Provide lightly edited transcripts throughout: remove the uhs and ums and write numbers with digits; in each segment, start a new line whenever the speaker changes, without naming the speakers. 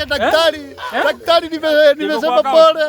Daktari, daktari nimesema pole.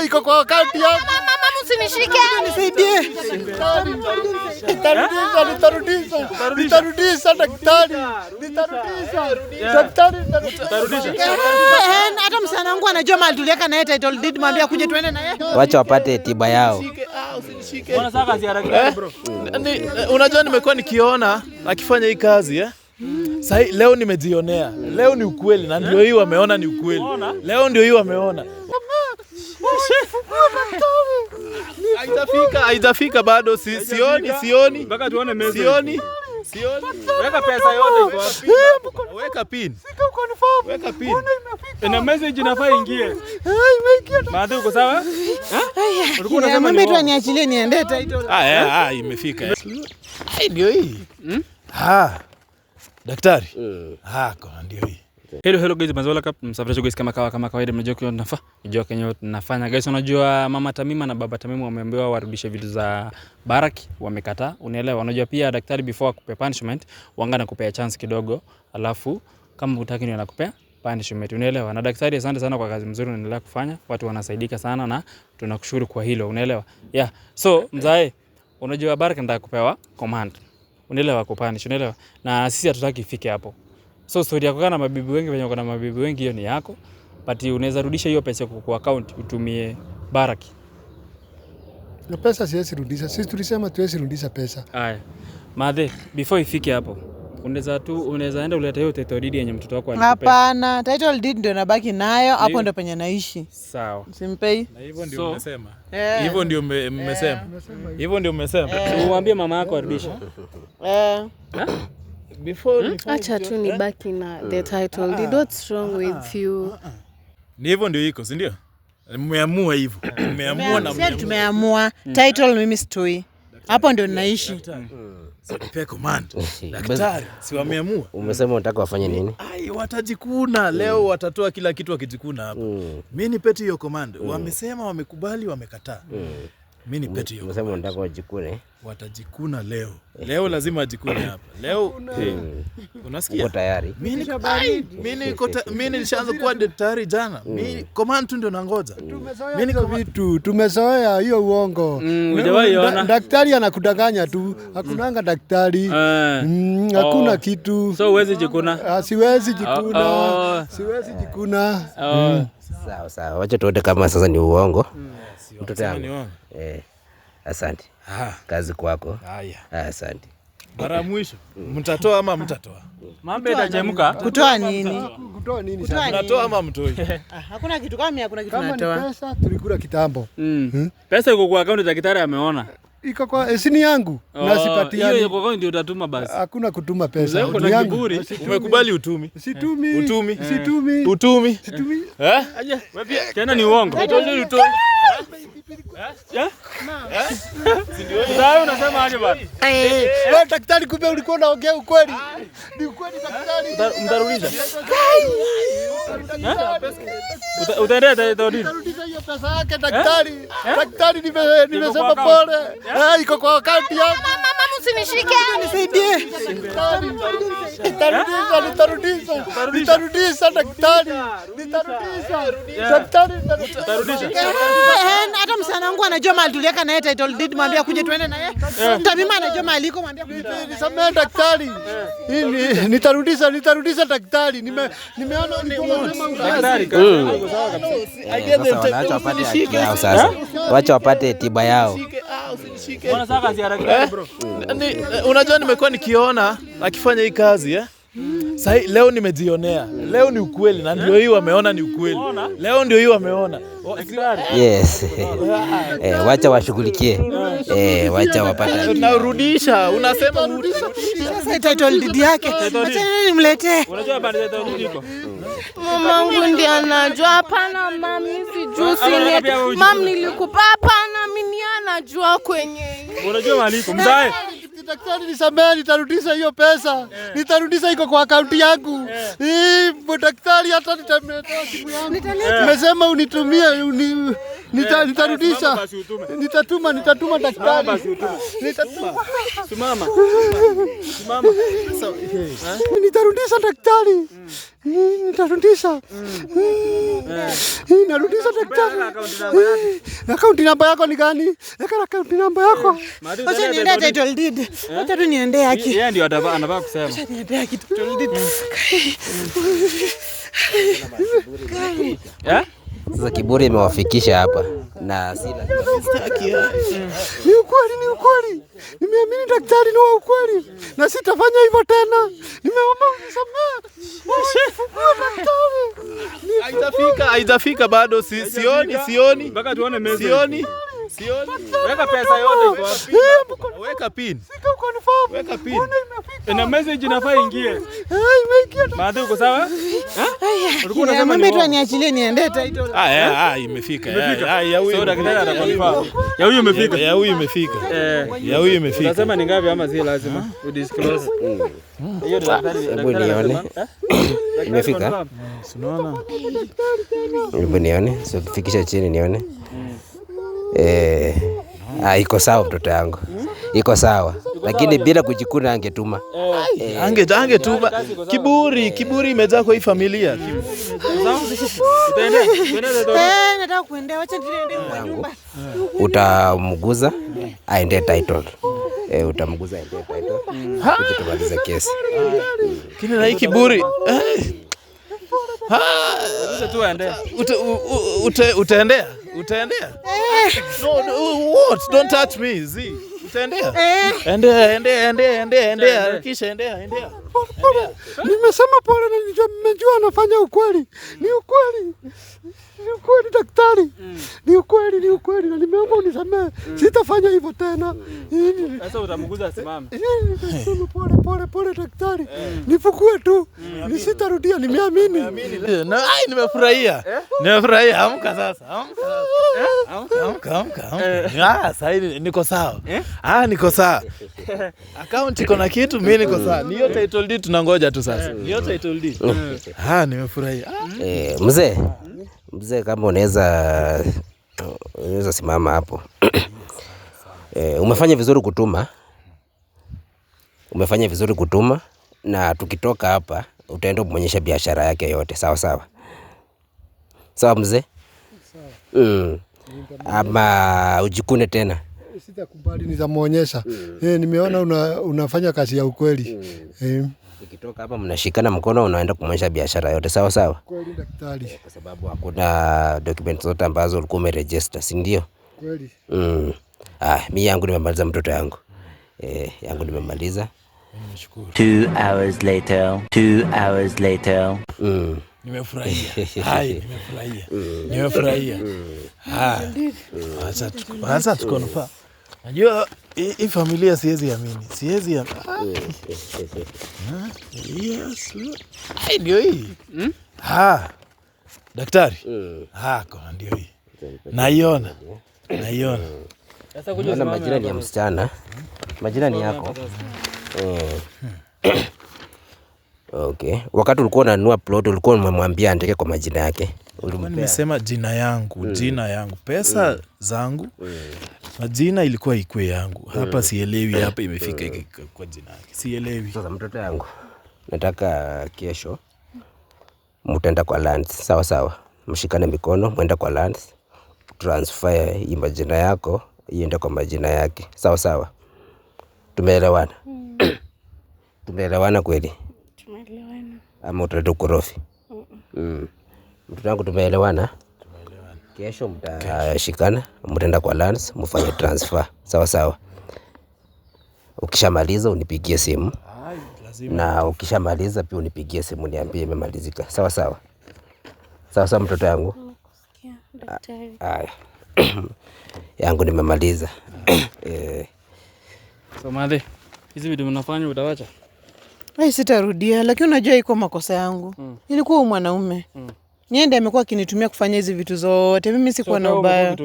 Iko kwa akaunti yangu.
Mama usinishike.
Nisaidie. Nitarudisha daktari.
Hata msana wangu anajua mahali tuliweka na yeye title deed, mwambie kuje tuende na yeye.
Wacha wapate tiba yao.
Mbona sasa kazi haraka bro?
Unajua nimekuwa nikiona akifanya hii kazi Sasa leo nimejionea. Leo ni ukweli na ndio hii wameona ni ukweli. Leo ndio hii wameona. Haijafika bado sioni.
Mpaka tuone message.
Sioni.
Weka pesa yote iko wapi?
Weka pin. Weka pin.
Ina message inafaa ingie. Baada uko sawa?
Ulikuwa unasema mimi tu aniachilie niende title.
Imefika. Ndio hii. Daktari. Ndio hii.
Hello guys, mazola kap msafirisho guys kama kawaida mnajua kwa nafaa. Unajua Kenya tunafanya guys, unajua mama Tamima na baba Tamima wameambiwa warudishe vitu za Baraki, wamekataa. Unaelewa? Unajua pia daktari before akupe punishment, wanga nakupea chance kidogo, alafu kama hutaki ndio nakupea punishment. Unaelewa? Na daktari asante sana kwa kazi mzuri unaendelea kufanya. Watu wanasaidika sana na tunakushukuru kwa hilo. Unaelewa? So mzae, unajua Baraki nataka kupewa command. Unaelewa, kupanish, unaelewa? Na sisi hatutaki ifike hapo. So story yako kana mabibi wengi wenye wako na mabibi wengi hiyo ni yako. But unaweza rudisha hiyo pesa kwa account utumie Baraki.
Na pesa siwezi rudisha. Sisi tulisema tuwezi rudisha pesa.
Haya. Madhe, before ifike hapo, unaweza enda uleta hiyo title deed yenye mtoto wako alikupa.
Hapana, title deed ndio nabaki nayo, hapo ndio penye naishi.
Sawa.
Simpei.
Na hivyo ndio umesema. Hivyo ndio mmesema. Hivyo ndio umesema.
Umwambie mama yako arudishe.
Acha tu nibaki na the title deed. What's wrong with you?
Ni hivyo ndio iko, si ndio? Mmeamua hivyo. Mmeamua na
sisi tumeamua title mimi sitoi. Hapo ndio ninaishi.
Sipe command. Daktari, si wameamua.
Umesema unataka wafanye nini?
Watajikuna leo, watatoa kila kitu wakijikuna hapa. Mimi nipeti hiyo command. Wamesema wamekubali, wamekataa. Mimi nipeti hiyo.
Umesema unataka wajikune.
Watajikuna leo. Leo lazima ajikune hapa. Leo unasikia?
Uko tayari?
Mimi nilishaanza kuwa tayari jana. Mimi command tu ndio nangoja.
Mimi niko vitu tumezoea hiyo uongo.
Hujawahi ona?
Daktari anakudanganya tu. Hakunanga daktari. Hakuna kitu.
So huwezi jikuna?
Siwezi jikuna. Siwezi jikuna.
Sawa. Wacha tuone kama sasa ni uongo. Mtoto wangu. Asante. Kazi kwako. Asante.
Mara mwisho mtatoa ama mtatoa?
Mambo itachemka.
Kutoa nini?
Kutoa nini sasa?
Mnatoa ama mtoi?
Hakuna kitu kama hakuna kitu
natoa. Kama pesa tulikula kitambo.
Pesa iko kwa account daktari ameona.
Iko kwa sini yangu na sipatia.
Hiyo kwa account ndio utatuma basi.
Hakuna kutuma pesa.
Uko na kiburi.
Umekubali utumi?
Situmi.
Aje, wewe pia tena ni uongo. Utoi. Ndio unasema aje bwana?
Wewe daktari, kumbe ulikuwa unaongea ukweli. Ni ukweli daktari.
Mtarudisha. Utaenda
Utarudisha hiyo pesa yake daktari. Daktari nimesema pole. Iko kwa akaunti yangu.
Mama usinishike.
Nisaidie.
Nitarudisha daktari.
Nitarudisha.
Hata msana wangu anajua mahali tuliweka na yeye title deed, mwambie kuje tuende na yeye. Tamima anajua mahali iko, mwambie kuje.
Nisamee daktari. Nitarudisha daktari. Nimeona
daktari.
Wacha wapate tiba yao.
Mbona sasa kazi haraka bro?
Unajua nimekuwa nikiona akifanya hii kazi Sasa leo nimejionea. Leo ni ukweli na ndio hii wameona ni ukweli. Leo ndio hii wameona.
Yes. Wacha washughulikie. Wacha wapate.
Tunarudisha. Unasema urudisha.
Sasa title deed yake. Acha nimletee.
Unajua bado title deed iko?
Mamangu ndiye anajua. Hapana mami, sijui. Mam nilikupa hapana, mimi anajua kwenye.
Unajua mahali iko mzae?
Daktari nisamehe, nitarudisha hiyo pesa. Nitarudisha, iko kwa akaunti yangu. Daktari hata nitametoa simu yangu. Nimesema unitumie, nitarudisha. Nitatuma daktari. Nitatuma.
Simama.
Nitarudisha daktari. Nitarudisha. Narudisha daktari. Akaunti namba yako ni gani? Weka akaunti namba yako.
Acha niende title deed. Acha tu niende haki.
Yeye ndio anataka kusema.
Acha niende haki title deed.
Sasa kiburi imewafikisha hapa na sina.
Ni ukweli. Nimeamini daktari ni wa ukweli na sitafanya hivyo tena. Nimeomba unisamehe.
Haijafika bado, sioni.
Mpaka tuone message.
Sioni.
Weka pesa yote kwa
Weka pin. Weka pin.
ina message inafaa ingie.
Imeingia.
Baadhi uko sawa?
Ulikuwa unasema mimi tu aniachilie niende title.
Imefika.
Ya huyu daktari atakonfirm. Ya huyu imefika.
Ya huyu imefika.
Unasema ni ngapi ama si lazima udisclose? Hiyo daktari
nione. Imefika?
Unaona?
Hebu nione. Sio kufikisha chini nione. Iko sawa mtoto yangu. Iko sawa. Lakini bila kujikuna angetuma.
Angetuma. Kiburi imejaa kwa hii familia.
Nataka kuendea, acha niende kwa nyumba.
Utamguza aende title. Utamguza aende title. Ukitumaliza kesi.
Kile na hii kiburi. Utaendea? No, what? Don't touch me. Utaendea? Endea. Kisha endea.
Nimesema pole na nimejua anafanya ukweli. Ni ukweli daktari. Ni ukweli na nimeomba unisamehe. Sitafanya hivyo tena.
Sasa utamguza asimame.
Pole daktari. Nifukue tu. Nisitarudia, nimeamini.
Nimefurahia. Amka sasa. Sasa niko sawa. Niko sawa. Account iko na kitu, mimi niko sawa. Ni hiyo title deed tunangoja tu sasa. Ni hiyo title deed. Nimefurahia.
Mzee kama unaweza simama hapo. Umefanya vizuri kutuma na tukitoka hapa utaenda kumonyesha biashara yake yote, sawa mzee? Ama ujikune tena?
Sitakubali, nitamuonyesha. Nimeona unafanya kazi ya ukweli.
Ukitoka hapa mnashikana mkono, unaenda kumonyesha biashara yote, sawa?
Kweli daktari.
Kwa sababu hakuna documents zote ambazo ulikuwa umeregister, si ndio?
Kweli.
Mimi yangu nimemaliza mtoto yangu. Yangu nimemaliza.
2 hours later.
Nimefurahia. Acha tukonfa. Najua hii familia siwezi amini. Yes. Ndio hii. Daktari. Ndio hii. Naiona.
Sasa kuja
majina ni ya msichana. Majina ni yako. Okay. Wakati ulikuwa unanunua plot ulikuwa umemwambia andike kwa majina yake.
Nimesema jina yangu. Pesa zangu. Na jina ilikuwa ikwe yangu. Hapa sielewi, hapa imefika kwa jina yake. Sielewi.
Sasa mtoto yangu, nataka kesho mtaenda kwa lands, sawa? Mshikane mikono, mwenda kwa lands. Transfer hii majina yako iende kwa majina yake. Sawa. Tumeelewana? Tumeelewana kweli?
Tumeelewana.
Ama utaleta ukorofi? Mtoto wangu, tumeelewana? Kesho mtashikana, mtaenda kwa lands, mfanye transfer. Sawa. Ukishamaliza unipigie simu. Na ukishamaliza pia unipigie simu niambie imemalizika. Sawa mtoto yangu.
Nakusikia daktari.
Yangu nimemaliza.
So madhe, hizi vitu mnafanya utawacha?
Sitarudia, lakini unajua iko makosa yangu. Nilikuwa mwanaume. Yeye ndiye amekuwa akinitumia kufanya hizi vitu zote. Mimi sikuwa na ubaya.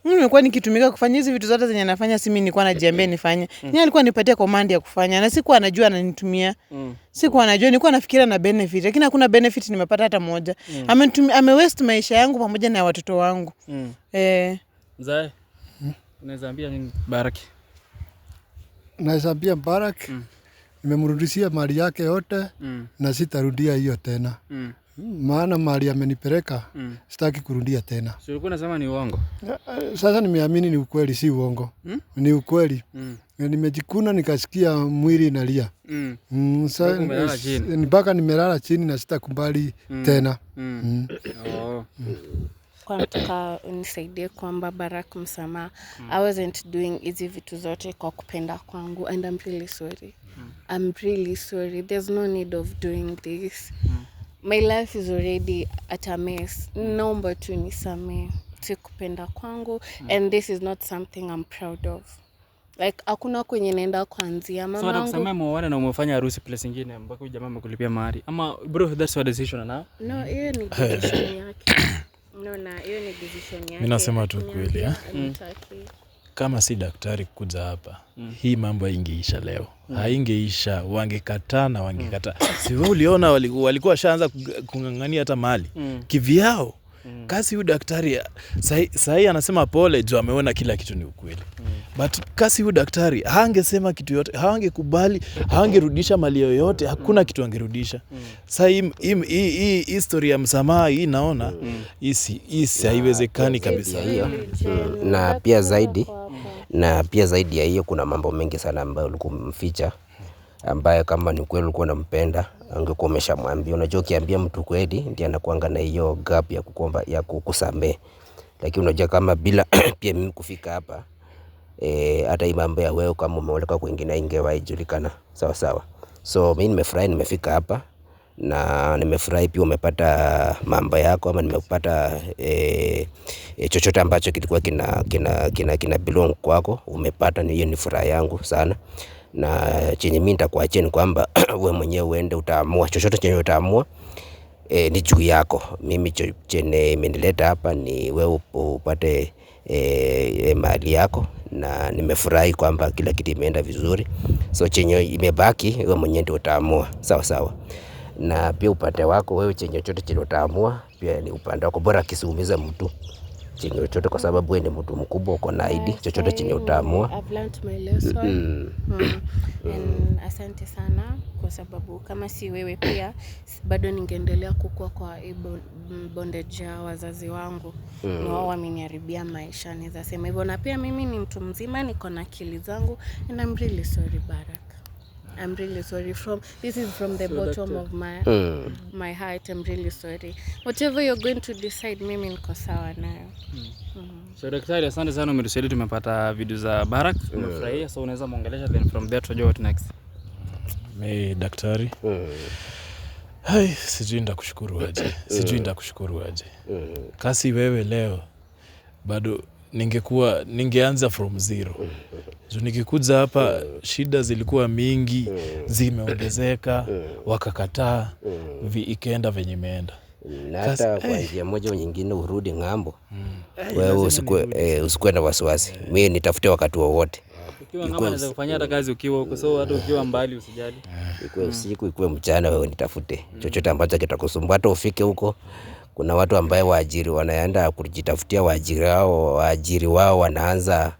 Mimi nimekuwa nikitumika kufanya hizi vitu zote zenye anafanya, si mimi nilikuwa najiambia nifanye. Yeye alikuwa anipatia command ya kufanya na sikuwa anajua ananitumia. Sikuwa anajua, nilikuwa nafikiria na benefit, lakini hakuna benefit nimepata hata moja. Waste maisha yangu pamoja na watoto wangu.
Mzae, unaweza ambia nini Barak?
Naweza ambia Barak nimemrudishia mali yake yote na sitarudia hiyo tena. Maana mali amenipeleka sitaki kurudia tena.
Sio ulikuwa unasema ni uongo?
Sasa nimeamini ni ukweli, si uongo. Ni ukweli. Nimejikuna nikasikia mwili inalia. Mpaka nimelala chini na sitakubali tena.
Kwa nataka unisaidie kwamba Barak msamaha. I wasn't doing hizi vitu zote kwa kupenda kwangu and I'm really sorry. I'm really sorry. There's no need of doing this. My life is already at a mess. Naomba tu nisamehe. Si kupenda kwangu and this is not something I'm proud of. Like hakuna kwenye naenda kuanzia mamangu.
So nakusamea muone na umefanya harusi place nyingine mpaka jamaa amekulipia mahari. Ama bro, that's your decision now?
No, hiyo ni decision yake. Hiyo ni decision yake.
Mimi nasema tu kweli kama si daktari kuja hapa, hii mambo haingeisha leo. Haingeisha, wangekataa na wangekataa. Si wewe uliona walikuwa shaanza kungangania hata mali kivyao. Kasi huyu daktari sahi anasema pole juu ameona kila kitu ni ukweli. But kasi huyu daktari hangesema kitu yote, hangekubali, hangerudisha mali yoyote, hakuna kitu angerudisha. Sasa hii historia ya msamaha hii naona hii haiwezekani kabisa.
Na pia zaidi ya hiyo kuna mambo mengi sana ambayo ulikuwa umemficha, ambaye kama ni kweli ulikuwa unampenda angekuwa umeshamwambia. Unajua ukiambia mtu kweli ndiye anakuanga na hiyo gap ya kukomba ya kukusamea. Lakini unajua kama bila pia mimi kufika hapa hata hii mambo ya wewe kama umeoleka kwingine ingewahi julikana. Sawa. So mimi nimefurahi nimefika hapa na nimefurahi pia umepata mambo yako, ama nimepata chochote ambacho kilikuwa kina belong kwako umepata. Hiyo ni furaha yangu sana. Na chenye mimi nitakuachia ni kwamba wewe mwenyewe uende utaamua chochote chenye utaamua ni juu yako. Mimi chenye imenileta hapa ni wewe upate mali yako, na nimefurahi kwamba kila kitu imeenda vizuri. So chenye imebaki wewe mwenyewe ndio utaamua. Sawa. Na pia upande wako wewe chenye chochote chenye utaamua pia ni upande wako, bora kisiumiza mtu chenye chochote, kwa sababu wewe ni mtu mkubwa, uko na ID. Chochote chenye utaamua.
I've learned my lesson. And asante sana kwa sababu kama si wewe pia bado ningeendelea kukua kwa bondage ya wazazi wangu. Ni wao wameniharibia maisha, naweza sema hivyo. Na pia mimi ni mtu mzima, niko na akili zangu and I'm really sorry Barak. I'm really sorry. This is from the bottom of my heart. I'm really sorry. Whatever you're going to decide, mimi niko sawa nayo.
So daktari, asante sana, umetusaidia, tumepata video za Barak, tumefurahia. So unaweza muongelesha, then from there tutajua what next.
Daktari. Sijui nitakushukuru aje. Kasi wewe leo bado ningeanza from zero. Nikikuja hapa shida zilikuwa mingi, zimeongezeka, wakakataa, ikaenda venye imeenda.
Na hata kwa njia moja au nyingine urudi ng'ambo. Wewe usikue na wasiwasi. Mimi nitafute wakati wowote.
Ukiwa ng'ambo naweza kufanya hata kazi ukiwa huko, so hata ukiwa mbali usijali.
Ikuwe usiku, ikuwe mchana, wewe nitafute. Chochote ambacho kitakusumbua hata ufike huko. Kuna watu ambao waajiri wanaenda kujitafutia waajiri wao wanaanza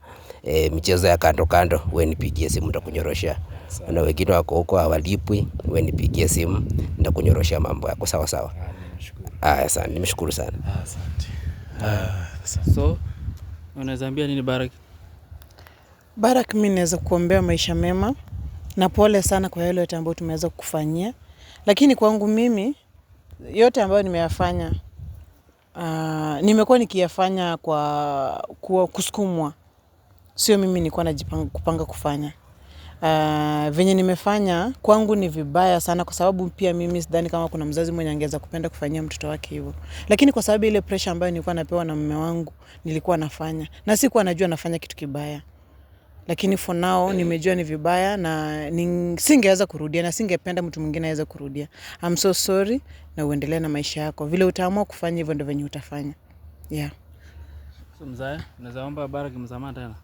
michezo ya kando. Wewe nipigie simu nitakunyoroshia. Na wengine wako huko hawalipwi, wewe nipigie simu nitakunyoroshia mambo yako. Sawa. Asante, nimeshukuru sana.
Asante.
So unaweza ambia nini Barak?
Barak, mimi naweza kuombea maisha mema na pole sana kwa yale yote ambayo tumeweza kukufanyia. Lakini kwangu mimi yote ambayo nimeyafanya nimekuwa nikiyafanya kwa kusukumwa. Sio mimi nilikuwa kupanga kufanya. Venye nimefanya kwangu ni vibaya sana, kwa sababu pia mimi sidhani kama kuna mzazi mwenye angeweza kupenda kufanyia mtoto wake hivyo. Lakini kwa sababu ile pressure ambayo nilikuwa napewa na mume wangu nilikuwa nafanya, na sikuwa najua nafanya kitu kibaya. Lakini for now nimejua ni vibaya na singeweza kurudia, na singependa mtu mwingine aweze kurudia. I'm so sorry na uendelee na maisha yako. Vile utaamua kufanya hivyo ndio venye utafanya. Yeah.
So mzae, unaweza omba Barak msamaha tena?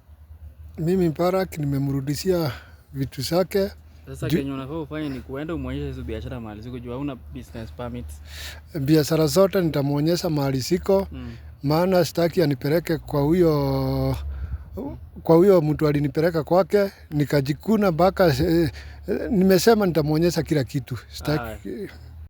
Mimi Barak nimemrudishia vitu zake.
Sasa kenye unafaa ufanye ni kuenda umuonyeshe hizo biashara mahali ziko juu hauna business permit.
Biashara zote nitamuonyesha mahali ziko. Maana sitaki anipeleke kwa huyo mtu alinipeleka kwake nikajikuna mpaka nimesema nitamuonyesha kila kitu. Sitaki